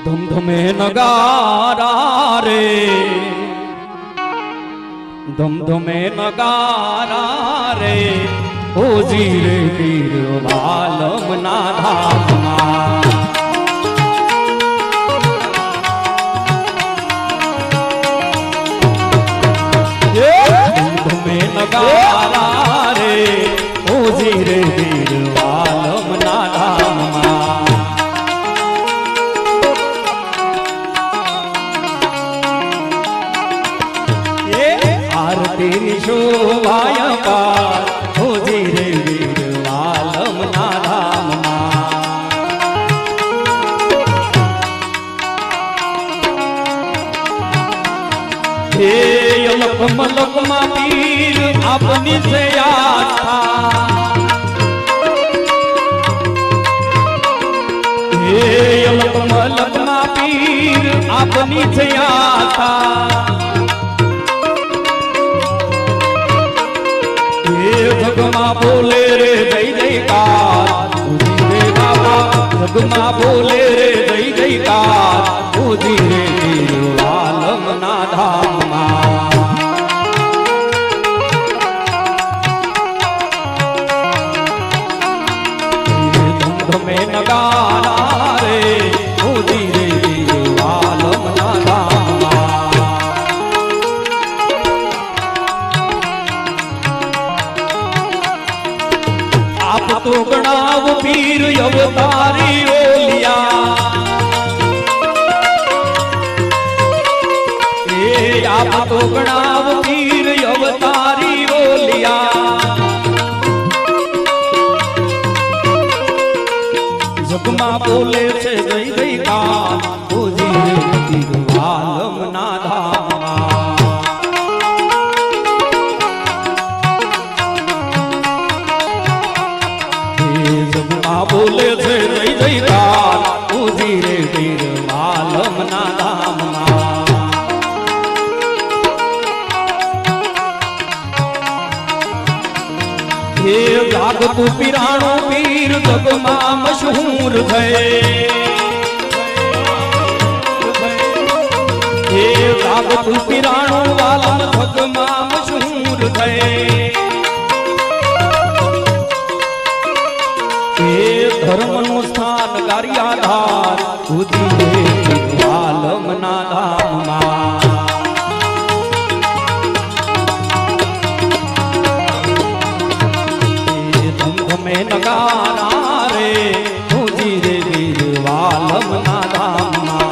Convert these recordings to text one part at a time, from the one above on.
ધમધમે નગારા રે, ધમધમે નગારા રે, ઓજી રે પીર વાલમ ના ધામમાં. ધમધમે નગારા રે, ઓજી રે પીર વાલમ ના ધામમાં. આરતી શોભાય પાર, ઓજી રે વીર વાલમ ના ધામમાં. હે અલક મલક માં પીર આપની છે આસ્થા, હે અલક મલક માં પીર આપની છે આસ્થા. જગમાં બોલે રે જય જયકાર, રે બાબા જગમાં બોલે રે જય જયકાર, ઉજી રે વીર વાલમ ના ધામમાં. ધમધમે નગારા રે, ઉજી રે વીર વાલમ ના ધામમાં. આપ તો ગણાવ પીર અવતારી ઓલિયા, એ આપ તો ગણાવ પીર અવતારી ઓલિયા. જગમાં બોલે છે જય જયકાર, ઓજી રે પીર વાલમ ના ધામમાં. જગમાં બોલે છે જય જયકાર, ઉજી રે વીર વાલમ ના ધામમાં. હે જાગતું પીરાણું પીર જગમાં મશહૂર થયે, હે જાગતું પીરાણું વાલમ જગમાં મશહૂર થયે. ધર્મનું સ્થાન ગારિયાધાર, ઉજી રે વીર વાલમ ના ધામમાં. ધમધમે નગારા રે, ઉજી રે વીર વાલમ ના ધામમાં.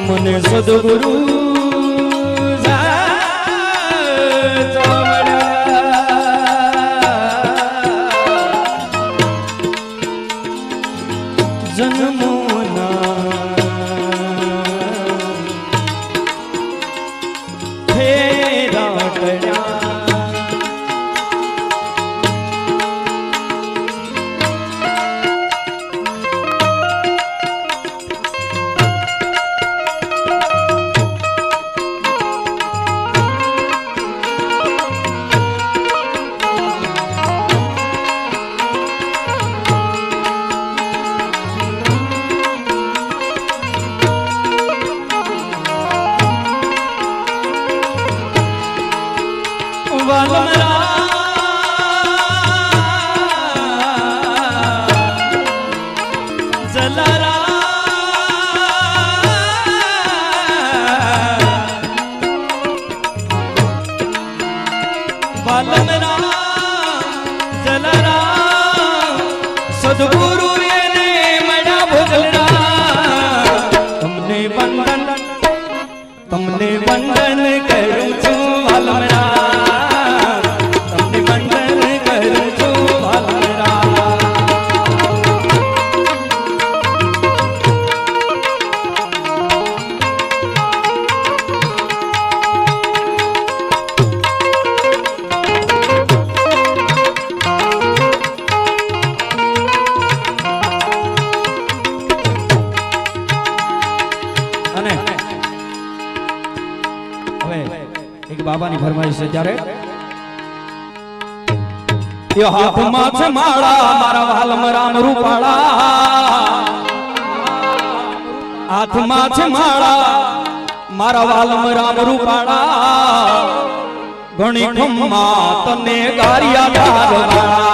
મને સદગુરુ જન્મોના ફેરા કર્યા વાલમરા જલારા વાલમરા જલારા સદગુરુ એને મળ્યા ભોગલરા તમને વંદન કરું છું વાલમરા તમને વંદન કરું છું વાલમરા અને હવે એક બાબાની ફરમાઈશ છે ત્યારે એ હાથમાં છે માળા મારા વાલમ રામ રૂપાળા હાથમાં છે માળા મારા વાલમ રામ રૂપાળા ઘણી ખમ્મા તને ગારિયા ધારવાળા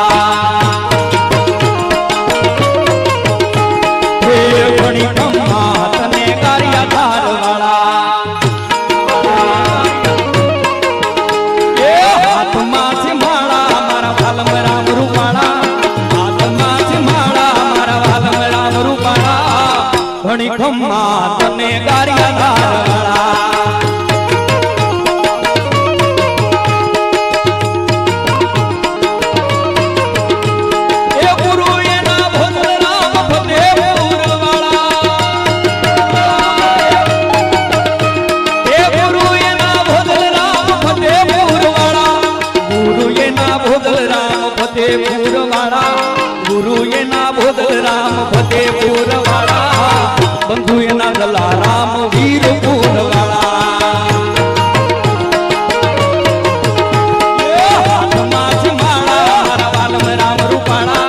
હે ઘણી ખમ્મા તને ગારિયા ધારવાળા ઘણી ખમ્મા તને ગારિયા ધારવાળા એ ગુરુ એના ભદ્રરામ ફતેપુરવાળા એ ગુરુ એના ભદ્રરામ ફતેપુરવાળા ગુરુ એના ભદ્રરામ ફતેપુરવાળા ગુરુ એના ભદ્રરામ ફતેપુરવાળા બંધુ એના દલારામ વીરપુર વાળા હાથમાં છે માળા મારા વાલમ રામ રૂપાળા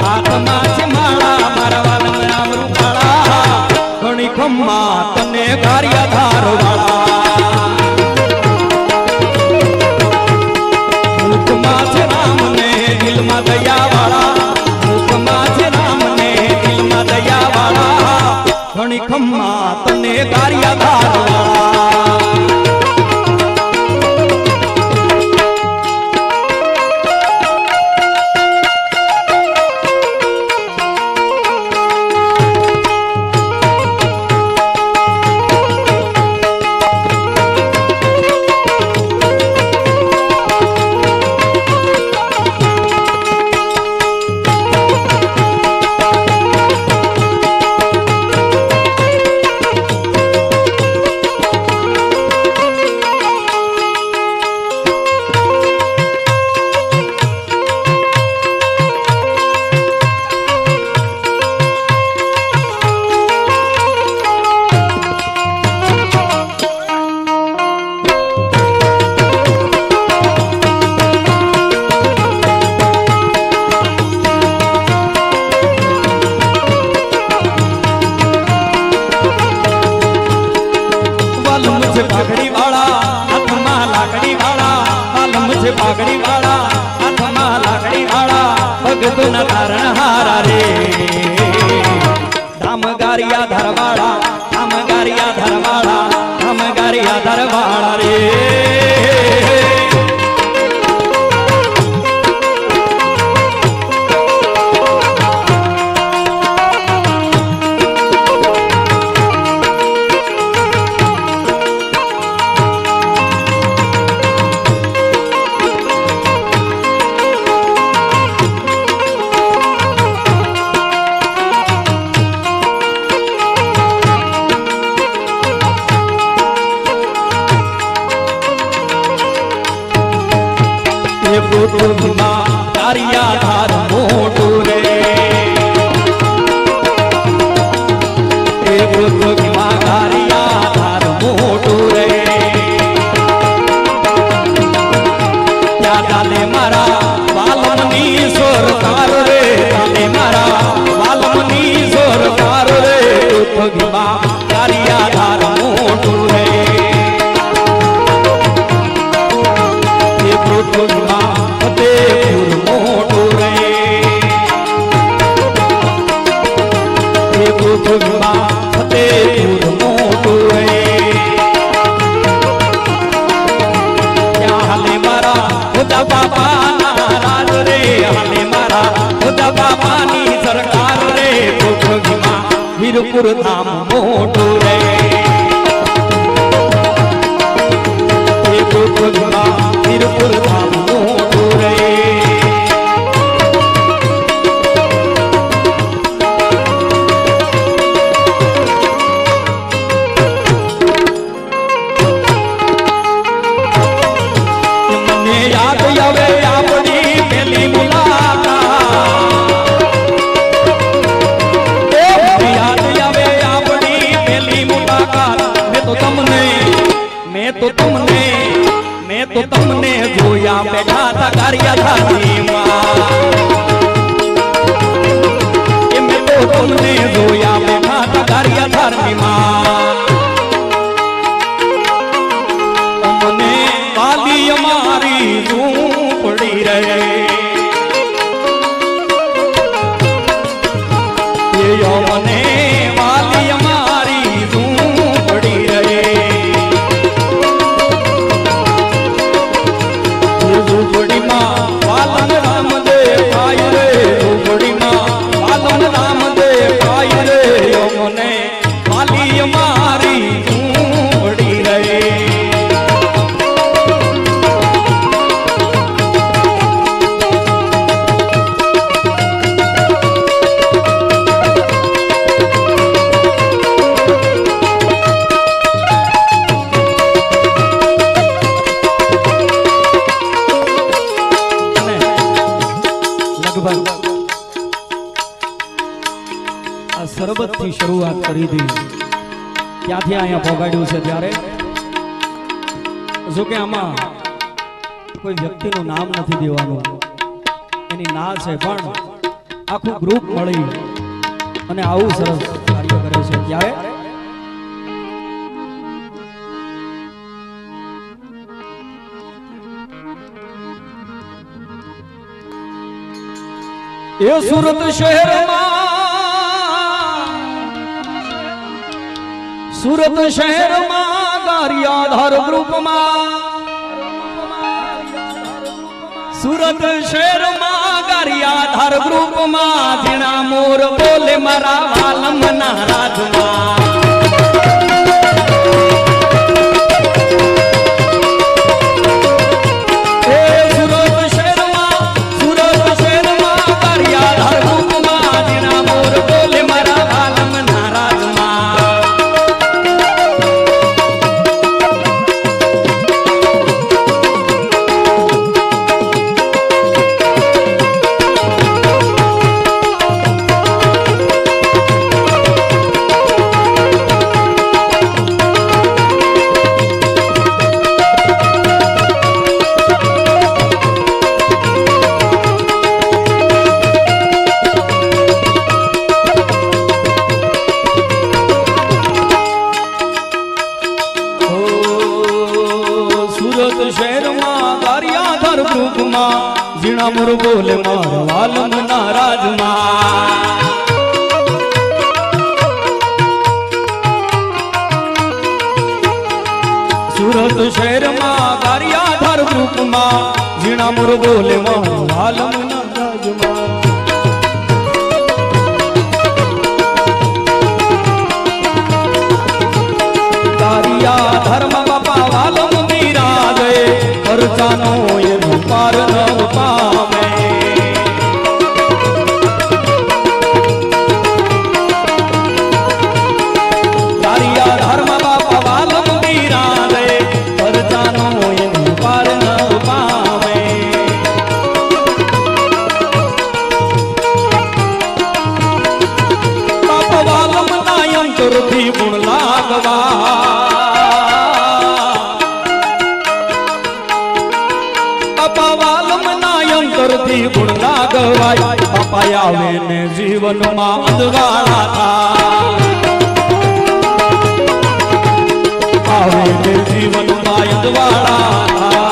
હાથમાં છે માળા મારા વાલમ રામ રૂપાળા ઘણી ખમ્મા તને ગારિયા ધારવાળા મુખમાં છે રામ ને દિલમાં દયા વાળા મુખમાં છે રામ ને દિલમાં દયા વાળા ઘણી ખમ્મા તને ગારિયા ધારવાળા પાઘડી વાળા હાથમાં લાકડી વાળા વાલમ છે પાઘડી વાળા હાથમાં લાકડી વાળા ભગતોના તારણ હારા રે ધામ ગારિયા ધરવાળા ધામ ગારિયા ધરવાળા ધામ ગારિયા ધરવાળા રે ગારિયા ધાર મોટું રે એ પૃથ્વીમાં ગારિયા ધાર મોટું રે ત્યાં ચાલે મારા વાલમની સરકાર રે ચાલે મારા વાલમની સરકાર રે પૃથ્વીમાં ગારિયા ધાર મોટું રે ગોઠવમાં ફતેપુર મોટું રે એ ગોઠવમાં ફતેપુર મોટું રે ત્યાં હાલે મારા ખુદા બાપાના રાજ રે હાલે મારા ખુદા બાપાની સરકાર રે ગોઠવમાં વીરપુર ધામ મોટું રે વીરપુર ધામ મોટું રે મને યાદ આવે આપણી પહેલી મુલાકાત યાદ આવે આપણી પહેલી મુલાકાત મેં તો તમને જોયા બેઠા હતા કાર્યધારીમાં મેં તો તમને જોયા બેઠા હતા કાર્યધારીમાં મને વાલી અમારી ઝૂંપડી રહે મને વાલી અમારી ઝૂંપડી રહે ઝૂંપડીમાં વાલન રામ દેખાય રે ઝૂંપડીમાં વાલન રામ દેખાય રે મને વાલી અમારી ઝૂંપડી રહે સરબત થી શરૂઆત કરી હતી ત્યાંથી અહીંયા પહોંચાડ્યું છે ત્યારે જો કે આમાં કોઈ વ્યક્તિનું નામ નથી દેવાનું એની ના છે પણ આખું ગ્રુપ મળી અને આવું સરસ કાર્ય કરે છે ત્યારે એ સુરત શહેરમાં ગારિયાધાર ગ્રુપમાં સુરત શહેરમાં ગારિયાધાર ગ્રુપમાં ઝીણા મોર બોલે મારા વાલમના રાજમાં ઝીણા મોર બોલે મારા વાલમના રાજમાં સુરત શહેરમાં ગારિયાધાર ગ્રુપમાં ઝીણા મોર બોલે મારા વાલમના રાજમાં ગારિયાધારમાં બાપા વાલમ બિરાજે પરચાનો એનું પાર ન પામે ગારિયાધારમાં બાપા વાલમ બિરાજે પરચાનો એનું પાર ન પામે બાપા વાલમ ના અંતરથી ગુણ લાગવા અંતરથી ગુણ લાગવાય બાપા આવે ને જીવનમાં અંધવાળા થાય આવે ને જીવનમાં અંધવાળા થાય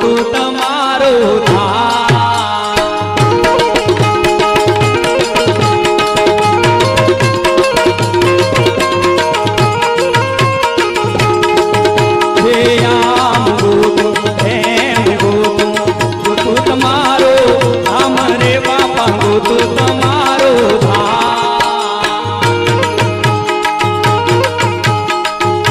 તૂટ